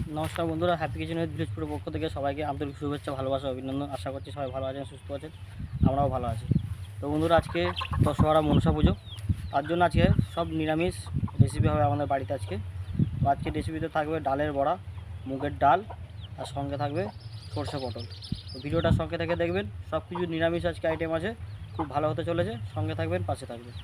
নমস্কার বন্ধুরা, happy kitchen with ভিলেজপুরের পক্ষ থেকে সবাইকে আন্তরিক শুভেচ্ছা, ভালোবাসা, অভিনন্দন। আশা করছি সবাই ভালো আছেন, সুস্থ আছেন, আমরাও ভালো আছি। তো বন্ধুরা, আজকে দশহরা মনসা পুজো, তার জন্য আজকে সব নিরামিষ রেসিপি হবে আমাদের বাড়িতে আজকে। তো আজকে রেসিপিতে থাকবে ডালের বড়া, মুগের ডাল, আর সঙ্গে থাকবে সরষে পটল। তো ভিডিওটা সঙ্গে থেকে দেখবেন, সব কিছু নিরামিষ আজকে আইটেম আছে, খুব ভালো হতে চলেছে। সঙ্গে থাকবেন, পাশে থাকবেন।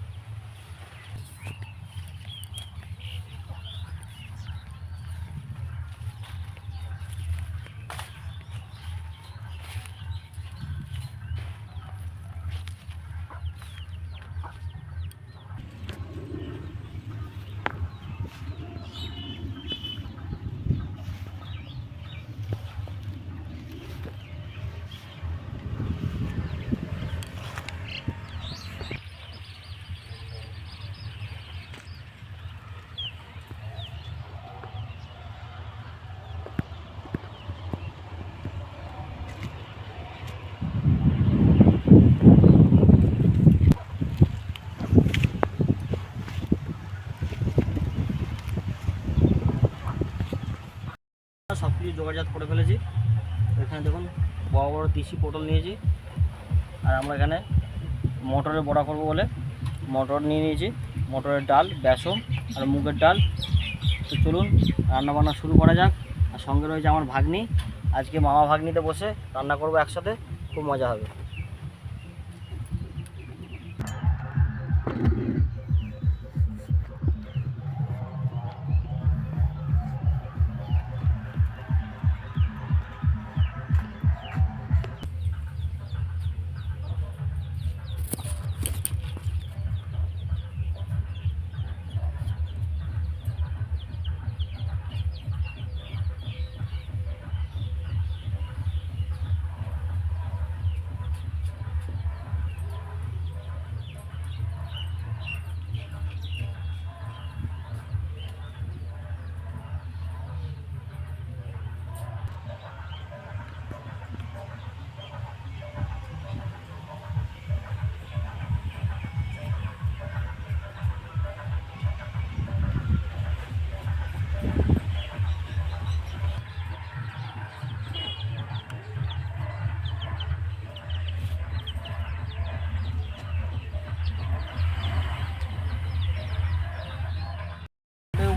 সব কিছু জোগাড়জাত করে ফেলেছি। এখানে দেখুন, বড় বড় দেশি পটল নিয়েছি, আর আমরা এখানে মটরের বড়া করব বলে মটর নিয়ে নিয়েছি, মটরের ডাল, বেসন আর মুগের ডাল। তো চলুন রান্নাবান্না শুরু করা যাক। আর সঙ্গে রয়েছে আমার ভাগ্নি, আজকে মামা ভাগ্নিতে বসে রান্না করব একসাথে, খুব মজা হবে।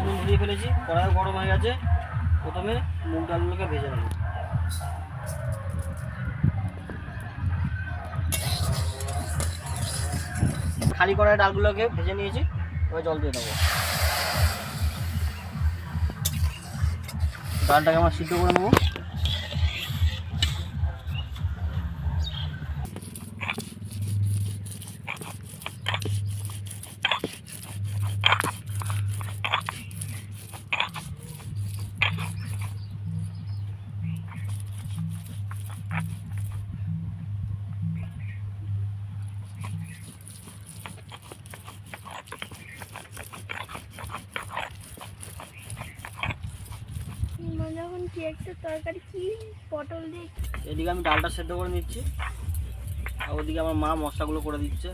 উনুন ধরিয়ে ফেলেছি, কড়াই গরম হয়ে গেছে। প্রথমে মুগ ডালগুলোকে ভেজে নেব। খালি কড়াই ডালগুলোকে ভেজে নিয়েছি, এবার জল দিয়ে দেবো। ডালটাকে আমরা সিদ্ধ করে নেবো। যখন কি একটা তরকারি কি পটল দিয়ে, এদিকে আমি ডালটা সেদ্ধ করে নিচ্ছি, আর ওদিকে আমার মা মশলাগুলো করে দিচ্ছে।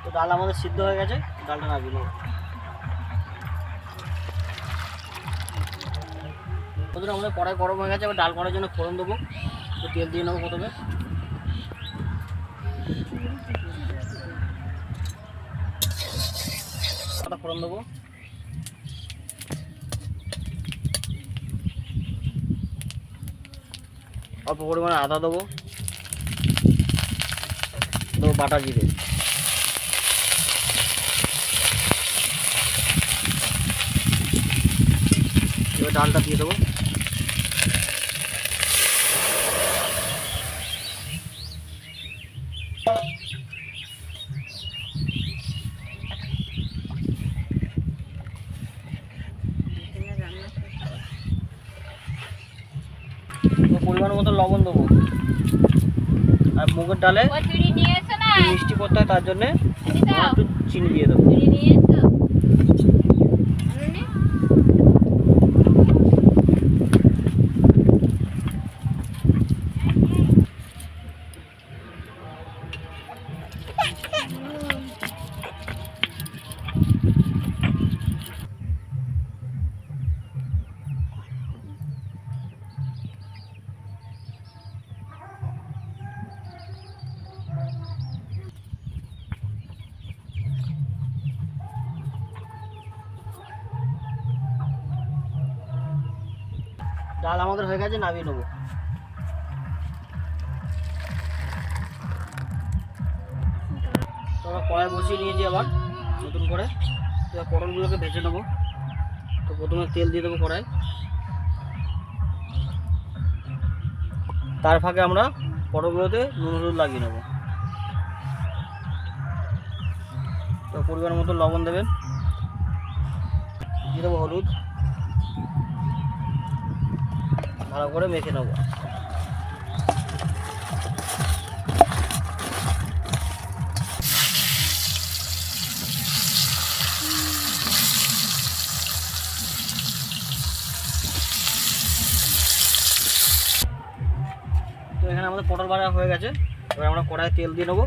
তো ডাল আমাদের সিদ্ধ হয়ে গেছে, ডালটা নামিয়ে নেবো। প্রথমে আমাদের কড়াই গরম হয়ে গেছে, এবার ডাল করার জন্য ফোড়ন দেবো। তো তেল দিয়ে নেবো প্রথমে। ফোড়ন দেবো, অল্প পরিমাণে আদা দেবো, বাটা জিরে, এবার ডালটা দিয়ে দেবো। পরিমাণ মতো লবণ দেবো। আর মুগের ডালে মিষ্টি করতে হয়, তার জন্যে একটু চিনি দিয়ে দেবো। ডাল আমাদের হয়ে গেছে, নামিয়ে নেবো। তো আমরা কড়াই বসিয়ে নিয়েছি আবার নতুন করে। তো পটলগুলোকে ভেজে নেবো। তো প্রথমে তেল দিয়ে দেবো কড়াই, তার ফাঁকে আমরা পটলগুলোতে নুন হলুদ লাগিয়ে নেবো। তো পরিমাণ মতো লবণ দেবেন, দিয়ে দেবো হলুদ, ভালো করে মেখে নেবো। তো এখানে আমাদের পটল ভাজা হয়ে গেছে। এবার আমরা কড়াইয়ে তেল দিয়ে নেবো।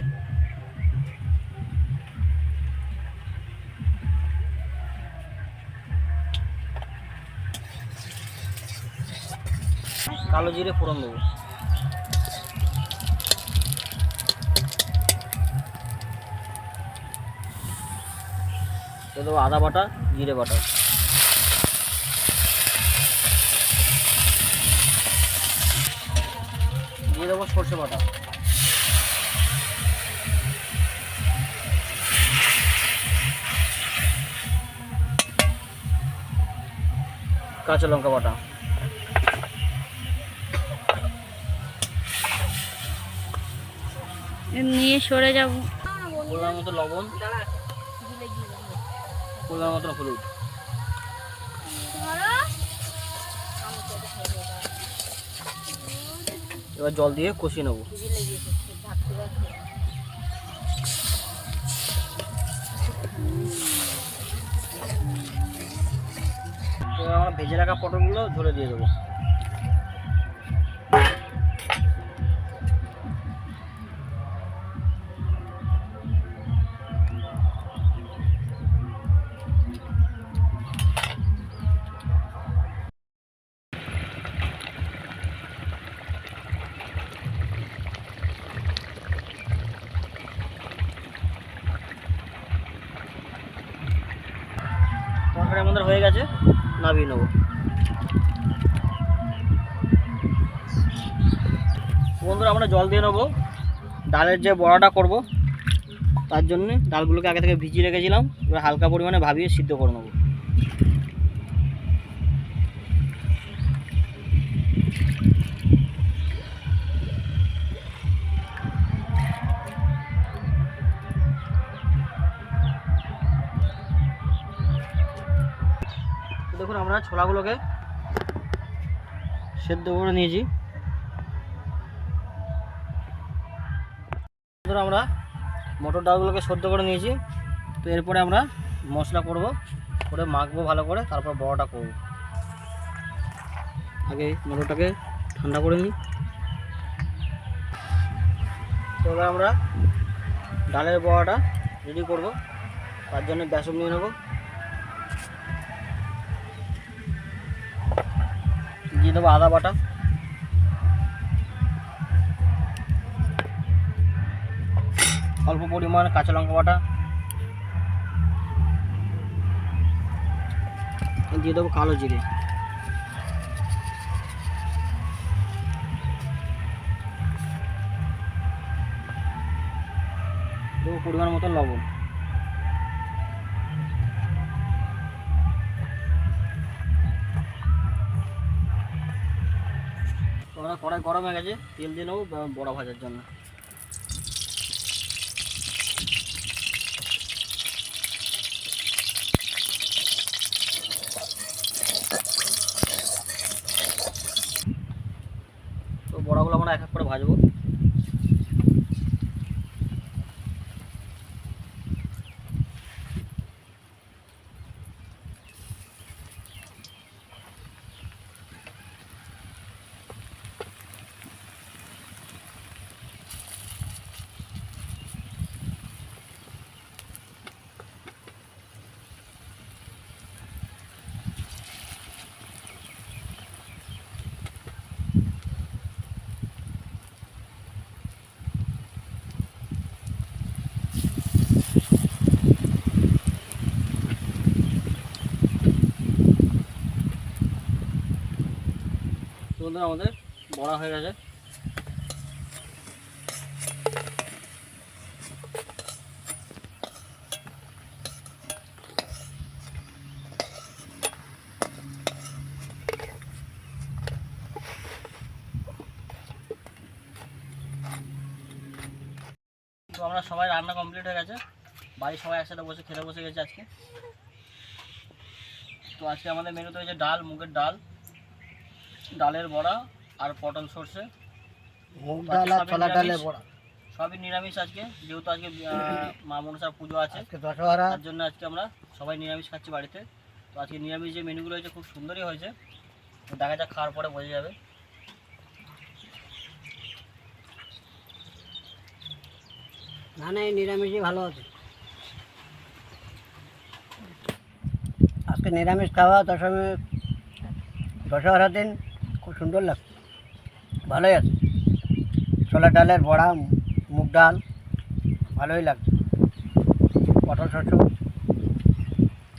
কালো জিরে ফোড়ন দেবো। দিয়ে দেবো আদা বাটা, জিরে বাটা। দিয়ে দেবো সর্ষে বাটা। কাঁচা লঙ্কা বাটা। নিয়ে সরে যাব। পরিমাণ মতো লবণ, পরিমাণ মতো হলুদ। এবার জল দিয়ে কষিয়ে নেবো। এবার আমরা ভেজে রাখা পটলগুলো ঝরে দিয়ে দেবো। তরকারি আমাদের হয়ে গেছে, নামিয়ে নেবো। বন্ধুরা আমরা জল দিয়ে নেবো। ডালের যে বড়াটা করব তার জন্যে ডালগুলোকে আগে থেকে ভিজিয়ে রেখেছিলাম। এবার হালকা পরিমাণে ভাবিয়ে সিদ্ধ করে নেবো। দেখুন আমরা ছোলাগুলোকে সেদ্ধ করে নিয়েছি। আমরা মটর ডালগুলোকে সেদ্ধ করে নিয়েছি। তো এরপরে আমরা মশলা করব, করে মাখবো ভালো করে, তারপর বড়াটা করব। আগে মটরটাকে ঠান্ডা করে নিই। তো এবার আমরা ডালের বড়াটা রেডি করব। তার জন্য বেসন নিয়ে নেব, দিয়ে দেবো আদা বাটা, অল্প পরিমাণ কাঁচা লঙ্কা বাটা, দিয়ে দেবো কালো জিরে, দেবো পরিমাণ মতো লবণ। কড়াই গরম হয়ে গেছে, তেল দিয়ে নেবো বড়া ভাজার জন্য। ভাজবো। বন্ধুরা আমাদের বড়া হয়ে গেছে। তো আমরা সবাই রান্না কমপ্লিট হয়ে গেছে, বাড়ির সবাই একসাথে বসে খেতে বসে গেছে আজকে। তো আজকে আমাদের মেনুতে হয়েছে ডাল, মুগের ডাল, ডালের বড়া আর পটল সর্ষে, মুগ ডাল আর ছোলা ডালের বড়া। সবই নিরামিষ আজকে, যেহেতু আজকে মা মনসার পুজো আছে, আজকে দশহরা, তার জন্য আজকে আমরা সবাই নিরামিষ খাচ্ছি বাড়িতে। তো আজকে নিরামিষ যে মেনুগুলো হয়েছে খুব সুন্দরই হয়েছে, তো দেখা যাক খাওয়ার পরে বোঝা যাবে। না না এই নিরামিষই ভালো আছে। আজকে নিরামিষ খাওয়া দশহরার দিন খুব সুন্দর লাগছে, ভালোই আছে। ছোলা ডালের বড়া, মুগ ডাল ভালোই লাগছে। পটল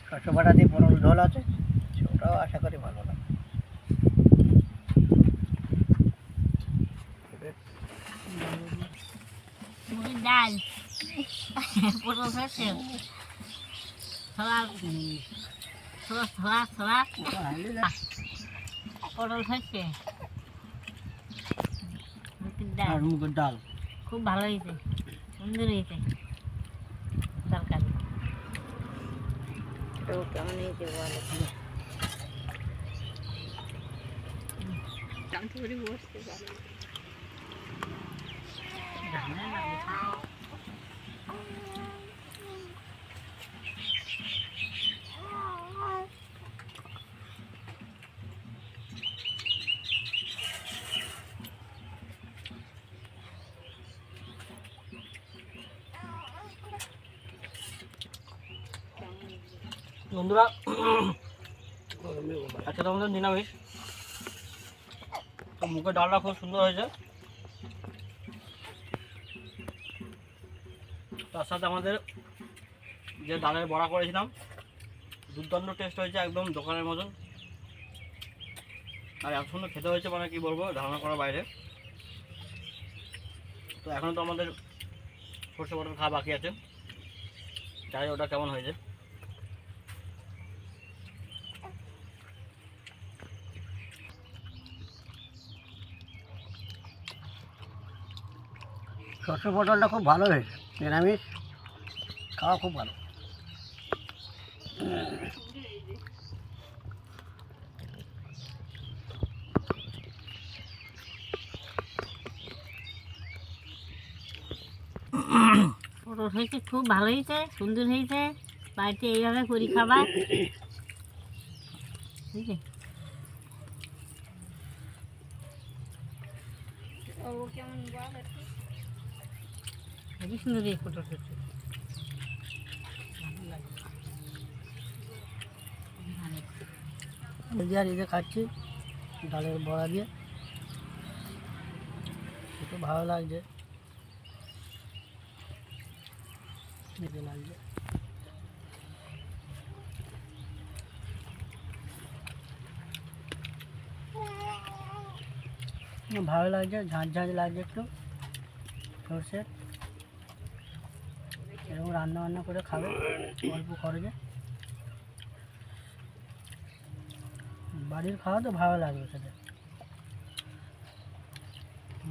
শস্য বাটা দিয়ে পটল ঝোল আছে, ওটাও আশা করি ভালো লাগবে। মুগের ডাল, পটল সর্ষে, ছোলা পটল সর্ষে, মুগের ডাল, আর মুগের ডাল খুব ভালো হয়েছে, সুন্দর হয়েছে তরকারি। তো কেমন হয়েছে বলো? বসতে পারো। বন্ধুরা আজকে তো আমাদের নিরামিষ, তো মুগের ডালটা খুব সুন্দর হয়েছে। তার সাথে আমাদের যে ডালের বড়া করেছিলাম দুর্দান্ত টেস্ট হয়েছে, একদম দোকানের মতন। আর এত সুন্দর খেতে হয়েছে মানে কি বলবো, ধারণা করার বাইরে। তো এখনও তো আমাদের সর্ষে পটল খাওয়া বাকি আছে, চাই ওটা কেমন হয়েছে। শস্য পটলটা খুব ভালো হয়েছে, নিরামিষ খাওয়া খুব ভালো। পটল হয়েছে খুব ভালো হয়েছে, সুন্দর হয়েছে। বাড়িতে এইভাবে করি খাবার, বুঝলে? খুবই সুন্দর এই পটল হচ্ছে, আর এই যে খাচ্ছি ডালের বড়া দিয়ে, একটু ভালো লাগছে, খেতে লাগছে। ভালো লাগছে, ঝাঁঝ ঝাঁঝ লাগছে একটু সর্ষে। এরকম রান্না বান্না করে খাবে অল্প খরচে, বাড়ির খাওয়া তো ভালো লাগবে খেতে,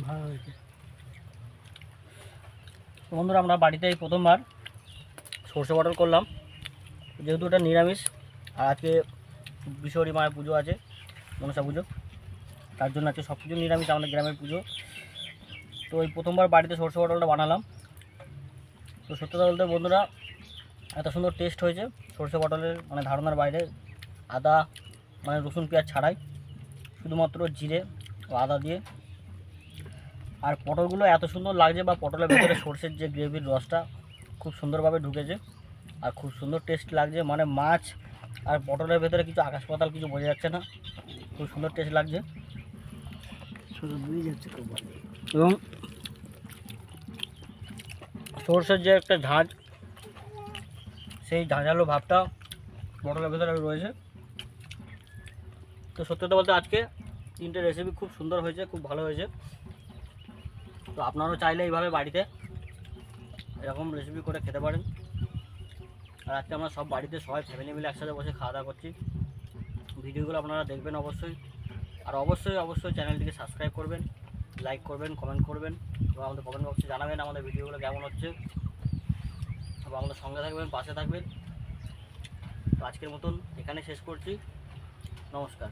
ভালো হয়েছে। তো বন্ধুরা আমরা বাড়িতে এই প্রথমবার সর্ষে পটল করলাম, যেহেতু এটা নিরামিষ আর আজকে বিশ্বরী মায়ের পুজো আছে, মনসা পুজো, তার জন্য আজকে সব কিছু নিরামিষ, আমাদের গ্রামের পুজো। তো এই প্রথমবার বাড়িতে সরষে পটলটা বানালাম। তো সত্যি কথা বলতে বন্ধুরা, এত সুন্দর টেস্ট হয়েছে সরষে পটলের, মানে ধারণার বাইরে। আদা মানে রসুন পেঁয়াজ ছাড়াই, শুধুমাত্র জিরে ও আদা দিয়ে। আর পটলগুলো এত সুন্দর লাগছে, বা পটলের ভেতরে সরষের যে গ্রেভির রসটা খুব সুন্দরভাবে ঢুকেছে আর খুব সুন্দর টেস্ট লাগছে। মানে মাছ আর পটলের ভেতরে কিছু আকাশ পাতাল কিছু বোঝা যাচ্ছে না, খুব সুন্দর টেস্ট লাগছে। শুধু বুঝে যাচ্ছে খুব ভালো। এবং সরষের যে একটা ঝাঁঝ, সেই ঝাঁঝালো ভাবটা পটলের ভেতরে রয়েছে। তো সত্যি কথা বলতে আজকে 3টে রেসিপি খুব সুন্দর হয়েছে, খুব ভালো হয়েছে। তো আপনারাও চাইলে এইভাবে বাড়িতে এরকম রেসিপি করে খেতে পারেন। আর আজকে আমরা সব বাড়িতে সবাই ফ্যামিলি মিলে একসাথে বসে খাওয়া দাওয়া করছি। ভিডিওগুলো আপনারা দেখবেন অবশ্যই। আর অবশ্যই চ্যানেলটিকে সাবস্ক্রাইব করবেন, লাইক করবেন, কমেন্ট করবেন এবং আমাদের কমেন্ট বক্সে জানাবেন আমাদের ভিডিওগুলো কেমন হচ্ছে। এবং আমাদের সঙ্গে থাকবেন, পাশে থাকবেন। তো আজকের মতন এখানে শেষ করছি। নমস্কার।